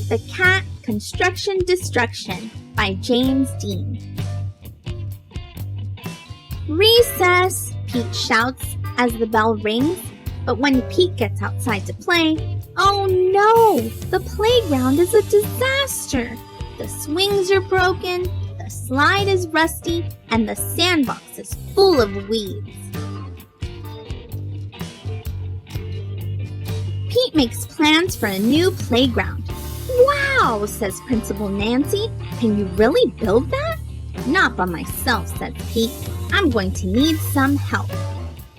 Pete the Cat, Construction Destruction by James Dean. Recess, Pete shouts as the bell rings, but when Pete gets outside to play, oh no! The playground is a disaster! The swings are broken, the slide is rusty, and the sandbox is full of weeds. Pete makes plans for a new playground. Wow, says Principal Nancy. Can you really build that? Not by myself, says Pete. I'm going to need some help.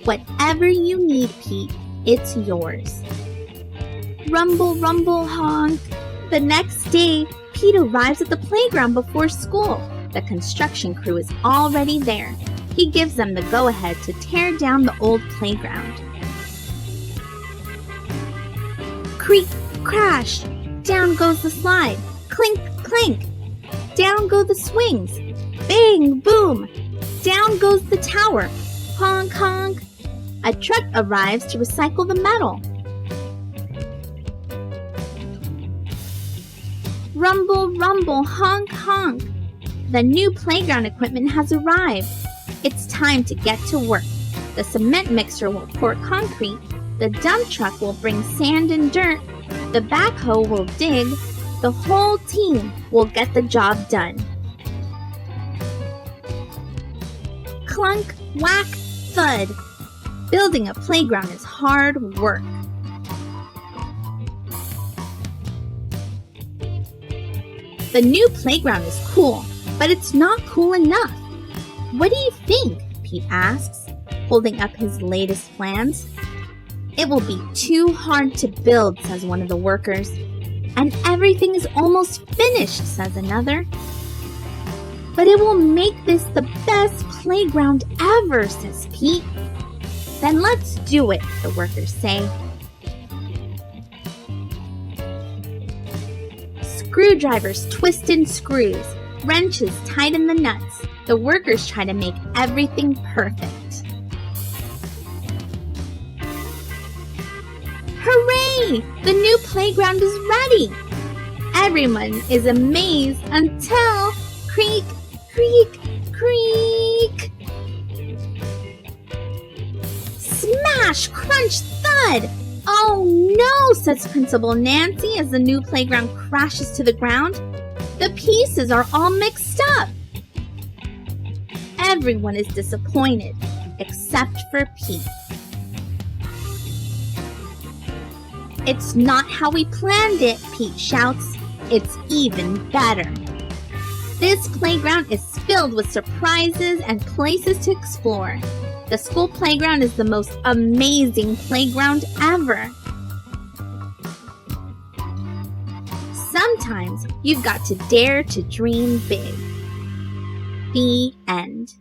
Whatever you need, Pete, it's yours. Rumble, rumble, honk. The next day, Pete arrives at the playground before school. The construction crew is already there. He gives them the go-ahead to tear down the old playground. Creak, crash. Down goes the slide. Clink, clink. Down go the swings. Bang, boom. Down goes the tower. Honk, honk. A truck arrives to recycle the metal. Rumble, rumble, honk, honk. The new playground equipment has arrived. It's time to get to work. The cement mixer will pour concrete. The dump truck will bring sand and dirt. The backhoe will dig. The whole team will get the job done. Clunk, whack, thud. Building a playground is hard work. The new playground is cool, but it's not cool enough. What do you think? Pete asks, holding up his latest plans. It will be too hard to build, says one of the workers. And everything is almost finished, says another. But it will make this the best playground ever, says Pete. Then let's do it, the workers say. Screwdrivers twist in screws, wrenches tighten the nuts. The workers try to make everything perfect. Hooray! The new playground is ready! Everyone is amazed until creak, creak, creak! Smash, crunch, thud! Oh no, says Principal Nancy as the new playground crashes to the ground. The pieces are all mixed up. Everyone is disappointed, except for Pete. It's not how we planned it, Pete shouts. It's even better. This playground is filled with surprises and places to explore. The school playground is the most amazing playground ever. Sometimes you've got to dare to dream big. The end.